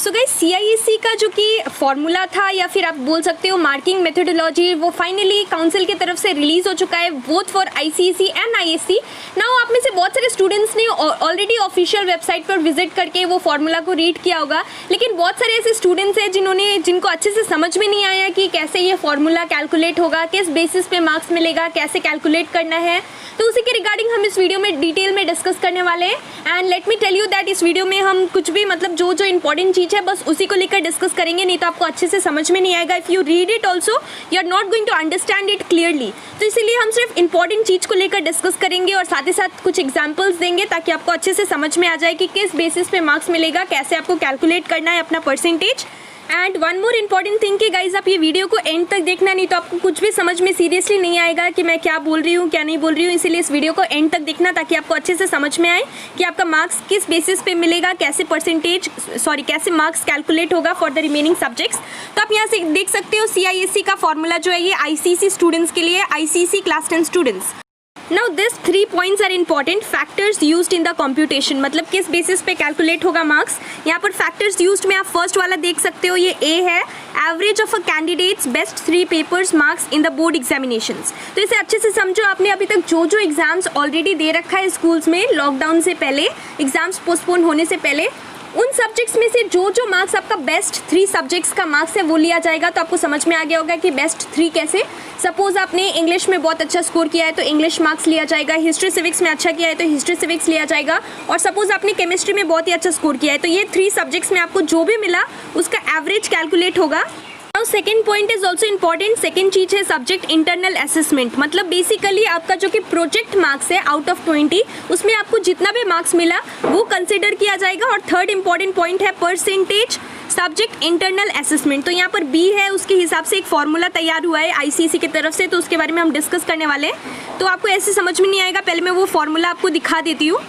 So guys CISE का जो कि फॉर्मूला था या फिर आप बोल सकते हो मार्किंग मेथोडोलॉजी, वो फाइनली काउंसिल की तरफ से रिलीज हो चुका है both for ICSE and ISC। Now आप में से बहुत सारे स्टूडेंट्स ने ऑलरेडी ऑफिशियल वेबसाइट पर विजिट करके वो फॉर्मूला को रीड किया होगा, लेकिन बहुत सारे ऐसे स्टूडेंट्स हैं जिनको अच्छे से समझ में नहीं आया कि कैसे ये फॉर्मूला कैलकुलेट होगा, किस बेसिस पे मार्क्स मिलेगा, कैसे कैलकुलेट करना है। तो उसी के रिगार्डिंग हम इस वीडियो में डिटेल में डिस्कस करने वाले हैं। And let me tell you that इस वीडियो में हम कुछ भी मतलब जो इंपॉर्टेंट चीज़ है बस उसी को लेकर डिस्कस करेंगे, नहीं तो आपको अच्छे से समझ में नहीं आएगा। If you read it also you are not going to understand it clearly. तो इसीलिए हम सिर्फ इंपॉर्टेंट चीज़ को लेकर डिस्कस करेंगे और साथ ही साथ कुछ एग्जाम्पल्स देंगे ताकि आपको अच्छे से समझ में आ जाए कि किस बेसिस पे मार्क्स मिलेगा, कैसे आपको कैलकुलेट करना है अपना percentage. And one more important thing कि गाइज आप ये वीडियो को एंड तक देखना, नहीं तो आपको कुछ भी समझ में सीरियसली नहीं आएगा कि मैं क्या बोल रही हूँ क्या नहीं बोल रही हूँ। इसीलिए इस वीडियो को एंड तक देखना ताकि आपको अच्छे से समझ में आए कि आपका मार्क्स किस बेसिस पे मिलेगा, कैसे मार्क्स कैलकुलेट होगा फॉर द रिमेनिंग सब्जेक्ट्स। तो आप यहाँ से देख सकते हो CISE का फॉर्मूला जो है ये ICC स्टूडेंट्स के लिए, ICC class 10 students. Now this 3 points are important factors used in the computation, मतलब किस बेसिस पे कैलकुलेट होगा मार्क्स। यहाँ पर फैक्टर्स यूज्ड में आप फर्स्ट वाला देख सकते हो, ये A है, average of a candidates best 3 papers marks in the board examinations. तो इसे अच्छे से समझो, आपने अभी तक जो एग्जाम्स ऑलरेडी दे रखा है स्कूल्स में लॉकडाउन से पहले, एग्जाम्स पोस्टपोन होने से पहले, उन सब्जेक्ट्स में से जो मार्क्स आपका बेस्ट 3 सब्जेक्ट्स का मार्क्स है वो लिया जाएगा। तो आपको समझ में आ गया होगा कि बेस्ट 3 कैसे। सपोज आपने इंग्लिश में बहुत अच्छा स्कोर किया है तो इंग्लिश मार्क्स लिया जाएगा, हिस्ट्री सिविक्स में अच्छा किया है तो हिस्ट्री सिविक्स लिया जाएगा, और सपोज आपने केमिस्ट्री में बहुत ही अच्छा स्कोर किया है तो ये 3 सब्जेक्ट्स में आपको जो भी मिला उसका एवरेज कैलकुलेट होगा। Now second point is also important. Second चीज़ है सब्जेक्ट इंटरनल असेसमेंट, मतलब बेसिकली आपका जो कि प्रोजेक्ट मार्क्स है आउट ऑफ 20, उसमें आपको जितना भी मार्क्स मिला वो कंसिडर किया जाएगा। और थर्ड इंपॉर्टेंट पॉइंट है परसेंटेज सब्जेक्ट इंटरनल असेसमेंट। तो यहाँ पर B है, उसके हिसाब से एक फॉर्मूला तैयार हुआ है ICC की तरफ से, तो उसके बारे में हम डिस्कस करने वाले हैं। तो आपको ऐसे समझ में नहीं आएगा, पहले मैं वो फॉर्मूला आपको दिखा देती हूँ।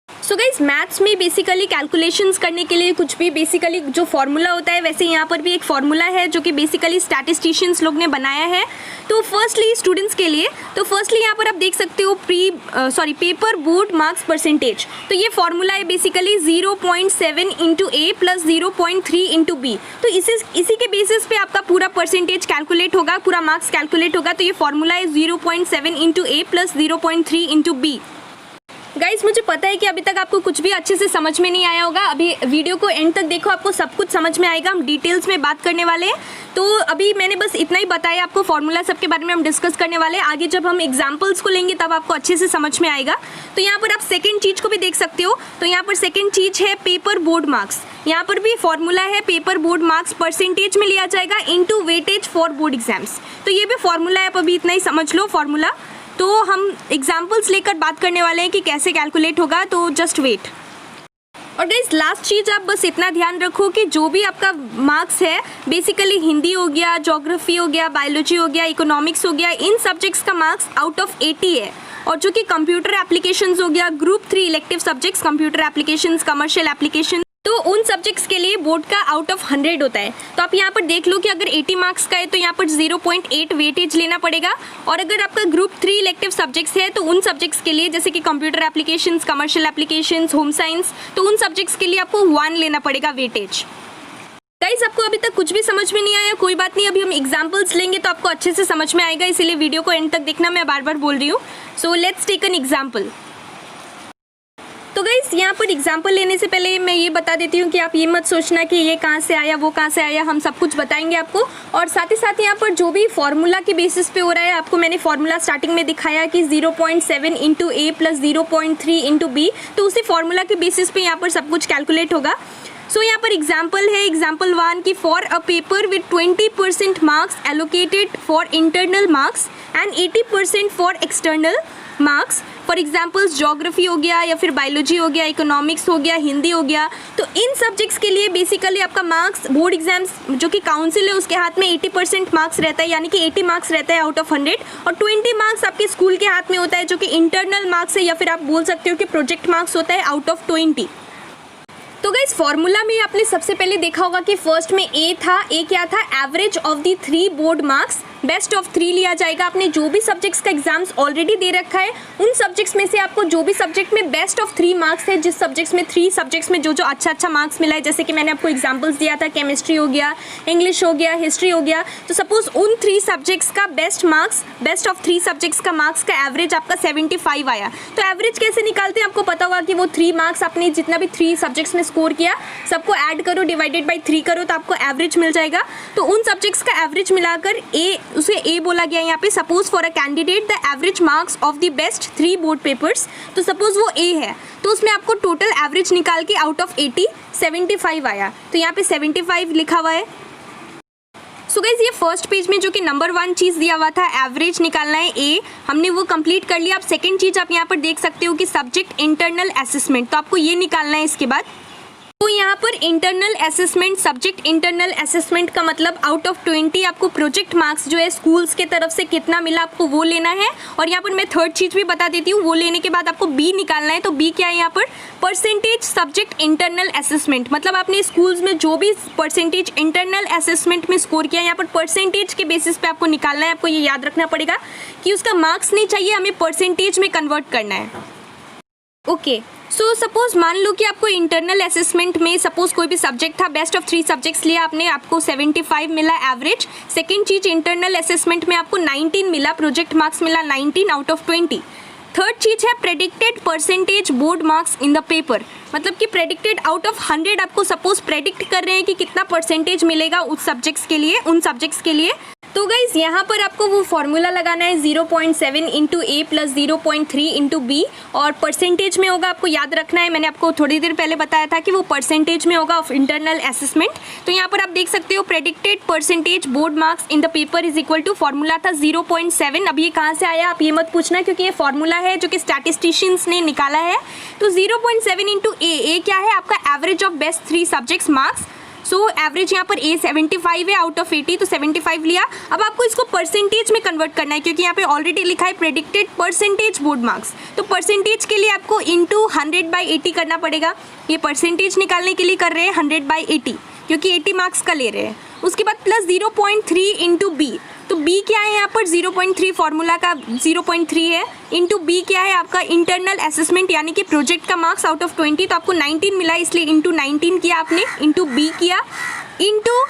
सो गाइज मैथ्स में बेसिकली कैलकुलेशंस करने के लिए कुछ भी बेसिकली जो फॉर्मूला होता है, वैसे यहाँ पर भी एक फॉर्मूला है जो कि बेसिकली स्टैटिस्टिशियंस लोग ने बनाया है। तो फर्स्टली स्टूडेंट्स के लिए, तो फर्स्टली यहाँ पर आप देख सकते हो पेपर बोर्ड मार्क्स परसेंटेज। तो ये फॉर्मूला है बेसिकली 0.7 × A + 0.3 × B। तो इसी के बेसिस पे आपका पूरा परसेंटेज कैलकुलेट होगा, पूरा मार्क्स कैलकुलेट होगा। तो ये फॉर्मूला है 0.7 × A + 0.3 × B। गाइस मुझे पता है कि अभी तक आपको कुछ भी अच्छे से समझ में नहीं आया होगा, अभी वीडियो को एंड तक देखो, आपको सब कुछ समझ में आएगा। हम डिटेल्स में बात करने वाले हैं। तो अभी मैंने बस इतना ही बताया आपको, फॉर्मूला सब के बारे में हम डिस्कस करने वाले हैं। आगे जब हम एग्जाम्पल्स को लेंगे तब आपको अच्छे से समझ में आएगा। तो यहाँ पर आप सेकेंड चीज़ को भी देख सकते हो। तो यहाँ पर सेकेंड चीज़ है पेपर बोर्ड मार्क्स। यहाँ पर भी फॉर्मूला है पेपर बोर्ड मार्क्स परसेंटेज में लिया जाएगा into weightage for board exams. तो ये भी फॉर्मूला है, आप अभी इतना ही समझ लो फॉर्मूला। तो हम एग्जाम्पल्स लेकर बात करने वाले हैं कि कैसे कैलकुलेट होगा, तो जस्ट वेट। और गाइस लास्ट चीज़ आप बस इतना ध्यान रखो कि जो भी आपका मार्क्स है बेसिकली हिंदी हो गया, ज्योग्राफी हो गया, बायोलॉजी हो गया, इकोनॉमिक्स हो गया, इन सब्जेक्ट्स का मार्क्स आउट ऑफ 80 है। और जो कि कंप्यूटर एप्लीकेशंस हो गया, group 3 elective subjects, computer applications, commercial application, तो उन सब्जेक्ट्स के लिए बोर्ड का आउट ऑफ 100 होता है। तो आप यहाँ पर देख लो कि अगर 80 मार्क्स का है तो यहाँ पर 0.8 वेटेज लेना पड़ेगा। और अगर आपका ग्रुप 3 इलेक्टिव सब्जेक्ट्स है तो उन सब्जेक्ट्स के लिए जैसे कि computer applications, commercial applications, home science, तो उन सब्जेक्ट्स के लिए आपको 1 लेना पड़ेगा वेटेज। गाइस आपको अभी तक कुछ भी समझ में नहीं आया, कोई बात नहीं, अभी हम एग्जाम्पल्स लेंगे तो आपको अच्छे से समझ में आएगा, इसीलिए वीडियो को एंड तक देखना, मैं बार बार बोल रही हूँ। So let's take an example. तो गाइस यहाँ पर एग्जाम्पल लेने से पहले मैं ये बता देती हूँ कि आप ये मत सोचना कि ये कहाँ से आया वो कहाँ से आया, हम सब कुछ बताएंगे आपको। और साथ ही साथ यहाँ पर जो भी फॉर्मूला के बेसिस पे हो रहा है, आपको मैंने फॉर्मूला स्टार्टिंग में दिखाया कि 0.7 × A + 0.3 × B, तो उसी फॉर्मूला के बेसिस पे यहाँ पर सब कुछ कैलकुलेट होगा। सो यहाँ पर एग्जाम्पल है, एग्जाम्पल 1 की for a paper with 20% marks allocated for internal marks and 80% for external marks. For examples geography हो गया या फिर बायोलॉजी हो गया, इकोनॉमिक्स हो गया, हिंदी हो गया। तो इन सब्जेक्ट्स के लिए बेसिकली आपका मार्क्स बोर्ड एग्जाम्स जो कि काउंसिल है उसके हाथ में 80% मार्क्स रहता है, यानी कि 80 मार्क्स रहता है आउट ऑफ 100, और 20 मार्क्स आपके स्कूल के हाथ में होता है जो कि इंटरनल मार्क्स है, या फिर आप बोल सकते हो कि प्रोजेक्ट मार्क्स होता है आउट ऑफ 20। तो गाइस फॉर्मूला में आपने सबसे पहले देखा होगा कि फर्स्ट में A था, A क्या था, average of the 3 board marks best of 3 लिया जाएगा। आपने जो भी सब्जेक्ट्स का एग्जाम्स ऑलरेडी दे रखा है उन सब्जेक्ट्स में से आपको जो भी सब्जेक्ट में बेस्ट ऑफ 3 मार्क्स है, जिस सब्जेक्ट्स में 3 सब्जेक्ट्स में जो अच्छा मार्क्स मिला है, जैसे कि मैंने आपको एग्जाम्पल्स दिया था, केमिस्ट्री हो गया, इंग्लिश हो गया, हिस्ट्री हो गया, तो सपोज उन 3 सब्जेक्ट्स का बेस्ट ऑफ 3 सब्जेक्ट्स का मार्क्स का एवरेज आपका 75 आया। तो एवरेज कैसे निकालते हैं, आपको पता होगा कि वो 3 मार्क्स आपने जितना भी 3 सब्जेक्ट्स में स्कोर किया सबको ऐड करो, डिवाइडेड बाई 3 करो, तो आपको एवरेज मिल जाएगा। तो उन सब्जेक्ट्स का एवरेज मिलाकर उसे ए बोला गया यहाँ पे। Suppose for a candidate the average marks of the best 3 board papers, तो सपोज वो ए है तो उसमें आपको टोटल एवरेज निकाल के आउट ऑफ 80 75 आया, तो यहाँ पे 75 लिखा हुआ है। सो गाइस ये फर्स्ट पेज में जो कि नंबर 1 चीज़ दिया हुआ था एवरेज निकालना है ए, हमने वो कंप्लीट कर लिया। अब सेकंड चीज़ आप यहाँ पर देख सकते हो कि सब्जेक्ट इंटरनल असेसमेंट, तो आपको ये निकालना है इसके बाद। तो यहाँ पर internal assessment, subject internal assessment का मतलब आउट ऑफ 20 आपको प्रोजेक्ट मार्क्स जो है स्कूल्स के तरफ से कितना मिला आपको वो लेना है। और यहाँ पर मैं थर्ड चीज़ भी बता देती हूँ, वो लेने के बाद आपको बी निकालना है। तो बी क्या है यहाँ पर, परसेंटेज सब्जेक्ट इंटरनल असेसमेंट, मतलब आपने स्कूल्स में जो भी परसेंटेज इंटरनल असेसमेंट में स्कोर किया, यहाँ पर परसेंटेज के बेसिस पे आपको निकालना है। आपको ये याद रखना पड़ेगा कि उसका मार्क्स नहीं चाहिए, हमें परसेंटेज में कन्वर्ट करना है। ओके, सो सपोज मान लो कि आपको इंटरनल असेसमेंट में सपोज कोई भी सब्जेक्ट था, बेस्ट ऑफ 3 सब्जेक्ट्स लिया आपने, आपको 75 मिला एवरेज। सेकेंड चीज इंटरनल असेसमेंट में आपको 19 मिला, प्रोजेक्ट मार्क्स मिला 19 आउट ऑफ 20। थर्ड चीज है predicted percentage board marks in the paper, मतलब कि प्रेडिक्टेड आउट ऑफ 100 आपको सपोज प्रेडिक्ट कर रहे हैं कि कितना परसेंटेज मिलेगा उस सब्जेक्ट्स के लिए, उन सब्जेक्ट्स के लिए। तो गाइज यहाँ पर आपको वो फॉर्मूला लगाना है 0.7 इंटू ए प्लस 0.3 इंटू बी, और परसेंटेज में होगा, आपको याद रखना है, मैंने आपको थोड़ी देर पहले बताया था कि वो परसेंटेज में होगा ऑफ इंटरनल असेसमेंट। तो यहाँ पर आप देख सकते हो predicted percentage board marks in the paper is equal to, formula था 0.7। अब ये कहाँ से आया आप ये मत पूछना, क्योंकि ये फॉर्मूला है जो कि स्टैटिस्टिशियंस ने निकाला है। तो 0.7 इंटू ए क्या है आपका average of best 3 subjects marks. So average यहाँ पर ए 75 है आउट ऑफ 80, तो 75 लिया। अब आपको इसको परसेंटेज में कन्वर्ट करना है, क्योंकि यहाँ पे ऑलरेडी लिखा है प्रेडिक्टेड परसेंटेज बोर्ड मार्क्स, तो परसेंटेज के लिए आपको इंटू 100/80 करना पड़ेगा। ये परसेंटेज निकालने के लिए कर रहे हैं 100/80, क्योंकि 80 मार्क्स का ले रहे हैं। उसके बाद प्लस 0.3 इंटू बी, तो बी क्या है यहाँ पर 0.3, फॉर्मूला का 0.3 है, इंटू बी क्या है आपका इंटरनल असेसमेंट यानी कि प्रोजेक्ट का मार्क्स आउट ऑफ 20, तो आपको 19 मिला, इसलिए इंटू 19 किया आपने, इंटू बी किया, इंटू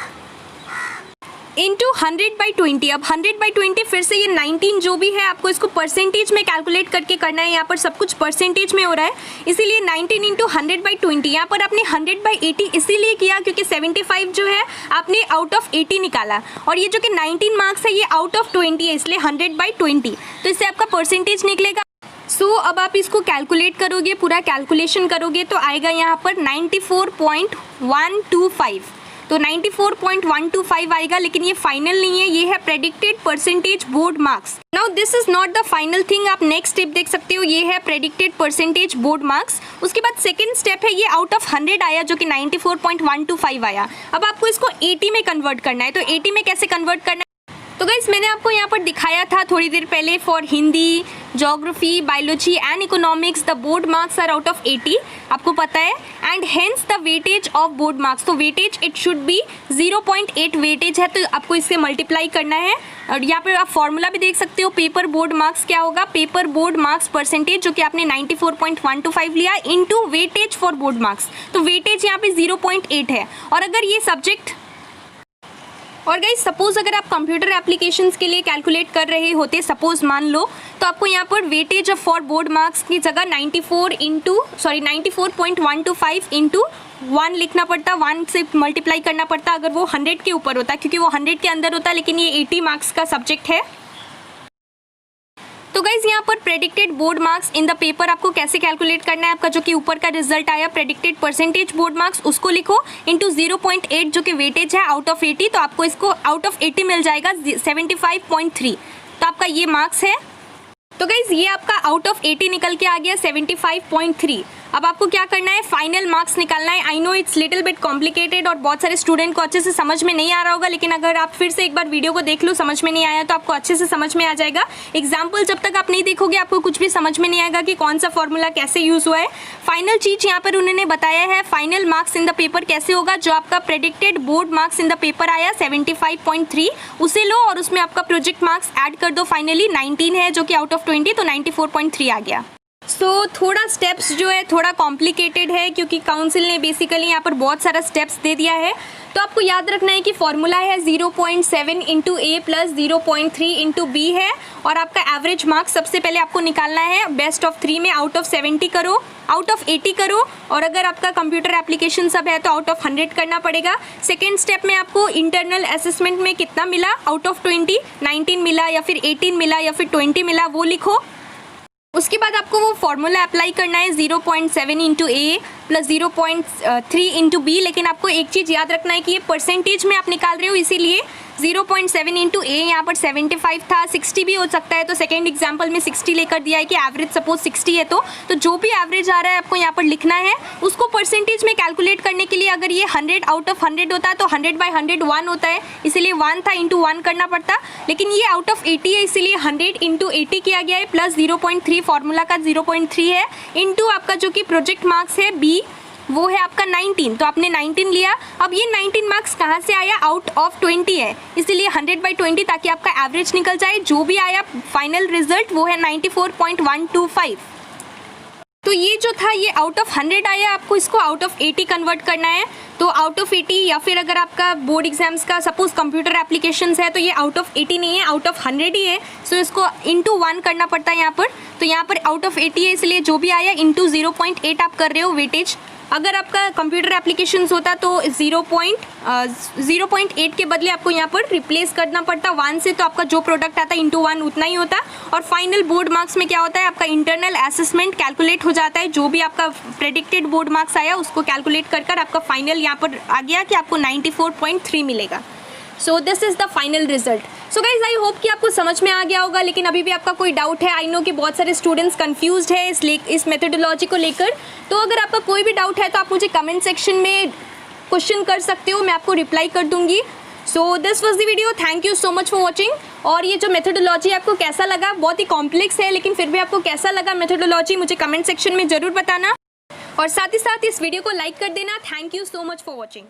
100/20। अब 100/20 फिर से ये 19 जो भी है आपको इसको परसेंटेज में कैलकुलेट करके करना है, यहाँ पर सब कुछ परसेंटेज में हो रहा है, इसीलिए 19 इंटू 100/20। यहाँ पर आपने 100/80 इसीलिए किया क्योंकि 75 जो है आपने आउट ऑफ 80 निकाला, और ये जो कि 19 मार्क्स है ये आउट ऑफ 20 है, इसलिए 100/20, तो इससे आपका परसेंटेज निकलेगा। सो अब आप इसको कैलकुलेट करोगे, पूरा कैलकुलेशन करोगे तो आएगा यहाँ पर 94.125, तो 94.125 आएगा, लेकिन ये फाइनल नहीं है, ये है predicted percentage board marks. Now this is not the final thing, आप नेक्स्ट स्टेप देख सकते हो, ये है प्रेडिक्टेड परसेंटेज बोर्ड मार्क्स। उसके बाद सेकंड स्टेप है, ये आउट ऑफ 100 आया जो कि 94.125 आया। अब आपको इसको 80 में कन्वर्ट करना है, तो 80 में कैसे कन्वर्ट करना है, तो गाइस मैंने आपको यहाँ पर दिखाया था थोड़ी देर पहले, for Hindi, geography, biology and economics the board marks are out of 80, आपको पता है, and hence the weightage of board marks, तो weightage it should be 0.8 weightage है, तो आपको इससे मल्टीप्लाई करना है। और यहाँ पर आप फॉर्मूला भी देख सकते हो, पेपर बोर्ड मार्क्स क्या होगा, पेपर बोर्ड मार्क्स परसेंटेज जो कि आपने 94.125 लिया into weightage for board marks, तो वेटेज यहाँ पे 0.8 है। और अगर ये सब्जेक्ट, और गाइज सपोज अगर आप कंप्यूटर एप्लीकेशंस के लिए कैलकुलेट कर रहे होते, सपोज मान लो, तो आपको यहाँ पर weightage of for board marks की जगह 94.125 इंटू 1 लिखना पड़ता, 1 से मल्टीप्लाई करना पड़ता अगर वो 100 के ऊपर होता, क्योंकि वो 100 के अंदर होता, लेकिन ये 80 मार्क्स का सब्जेक्ट है। तो गाइज यहाँ पर predicted board marks in the paper आपको कैसे कैलकुलेट करना है, आपका जो कि ऊपर का रिजल्ट आया प्रेडिक्टेड परसेंटेज बोर्ड मार्क्स, उसको लिखो इंटू 0.8 जो कि वेटेज है आउट ऑफ 80, तो आपको इसको आउट ऑफ 80 मिल जाएगा 75.3, तो आपका ये मार्क्स है। तो गाइज ये आपका आउट ऑफ 80 निकल के आ गया 75.3। अब आपको क्या करना है, फाइनल मार्क्स निकालना है। I know it's little bit complicated और बहुत सारे स्टूडेंट को अच्छे से समझ में नहीं आ रहा होगा, लेकिन अगर आप फिर से एक बार वीडियो को देख लो, समझ में नहीं आया तो आपको अच्छे से समझ में आ जाएगा। एग्जाम्पल जब तक आप नहीं देखोगे आपको कुछ भी समझ में नहीं आएगा कि कौन सा फॉर्मूला कैसे यूज़ हुआ है। फाइनल चीज़ यहाँ पर उन्होंने बताया है, final marks in the paper कैसे होगा। जो आपका predicted board marks in the paper आया 75.3 उसे लो और उसमें आपका प्रोजेक्ट मार्क्स ऐड कर दो। फाइनली 19 है जो कि आउट ऑफ 20, तो 94.3 आ गया। थोड़ा स्टेप्स जो है थोड़ा कॉम्प्लिकेटेड है क्योंकि काउंसिल ने बेसिकली यहाँ पर बहुत सारा स्टेप्स दे दिया है। तो आपको याद रखना है कि फॉर्मूला है 0.7 इंटू ए प्लस 0.3 इंटू बी है और आपका एवरेज मार्क्स सबसे पहले आपको निकालना है। बेस्ट ऑफ 3 में आउट ऑफ 70 करो, आउट ऑफ 80 करो और अगर आपका कंप्यूटर एप्लीकेशन सब है तो आउट ऑफ 100 करना पड़ेगा। सेकेंड स्टेप में आपको इंटरनल असेसमेंट में कितना मिला, आउट ऑफ 20 19 मिला या फिर 18 मिला या फिर 20 मिला वो लिखो। उसके बाद आपको वो फॉर्मूला अप्लाई करना है 0.7 इंटू ए प्लस 0.3 इंटू बी। लेकिन आपको एक चीज़ याद रखना है कि ये परसेंटेज में आप निकाल रहे हो, इसीलिए 0.7 इंटू ए यहाँ पर 75 था, 60 भी हो सकता है। तो सेकेंड एग्जाम्पल में 60 लेकर दिया है कि एवरेज सपोज 60 है तो जो भी एवरेज आ रहा है आपको यहाँ पर लिखना है। उसको परसेंटेज में कैलकुलेट करने के लिए अगर ये 100 आउट ऑफ 100 होता है तो 100/100 1 होता है, इसीलिए 1 था इंटू 1 करना पड़ता। लेकिन ये आउट ऑफ 80 है इसीलिए 100 इंटू 80 किया गया है प्लस 0.3 फॉर्मूला का 0.3 है इंटू आपका जो कि प्रोजेक्ट मार्क्स है बी वो है आपका 19, तो आपने 19 लिया। अब ये 19 मार्क्स कहाँ से आया, आउट ऑफ 20 है, इसीलिए 100/20 ताकि आपका एवरेज निकल जाए। जो भी आया फाइनल रिजल्ट वो है 94.125। तो ये जो था ये आउट ऑफ 100 आया, आपको इसको आउट ऑफ 80 कन्वर्ट करना है। तो आउट ऑफ 80 या फिर अगर आपका बोर्ड एग्जाम्स का सपोज कंप्यूटर एप्लीकेशंस है तो ये आउट ऑफ 80 नहीं है, आउट ऑफ 100 ही है। सो इसको इंटू 1 करना पड़ता है यहाँ पर। तो यहाँ पर आउट ऑफ 80 है इसलिए जो भी आया इंटू 0.8 आप कर रहे हो वेटेज। अगर आपका कंप्यूटर एप्लीकेशंस होता तो 0.8 के बदले आपको यहाँ पर रिप्लेस करना पड़ता 1 से, तो आपका जो प्रोडक्ट आता इंटू 1 उतना ही होता। और फाइनल बोर्ड मार्क्स में क्या होता है, आपका इंटरनल असेसमेंट कैलकुलेट हो जाता है। जो भी आपका प्रेडिक्टेड बोर्ड मार्क्स आया उसको कैलकुलेट कर आपका फाइनल यहाँ पर आ गया कि आपको 94.3 मिलेगा। So this is the final result. So guys I hope कि आपको समझ में आ गया होगा, लेकिन अभी भी आपका कोई डाउट है, आई नो कि बहुत सारे स्टूडेंट्स कंफ्यूज्ड है इस मेथोडोलॉजी को लेकर। तो अगर आपका कोई भी डाउट है तो आप मुझे कमेंट सेक्शन में क्वेश्चन कर सकते हो, मैं आपको रिप्लाई कर दूंगी। So this was the video, thank you so much for watching. और ये जो मेथोडोलॉजी आपको कैसा लगा, बहुत ही कॉम्प्लेक्स है लेकिन फिर भी आपको कैसा लगा मेथोडोलॉजी मुझे कमेंट सेक्शन में ज़रूर बताना और साथ ही साथ इस वीडियो को लाइक कर देना। Thank you so much for watching.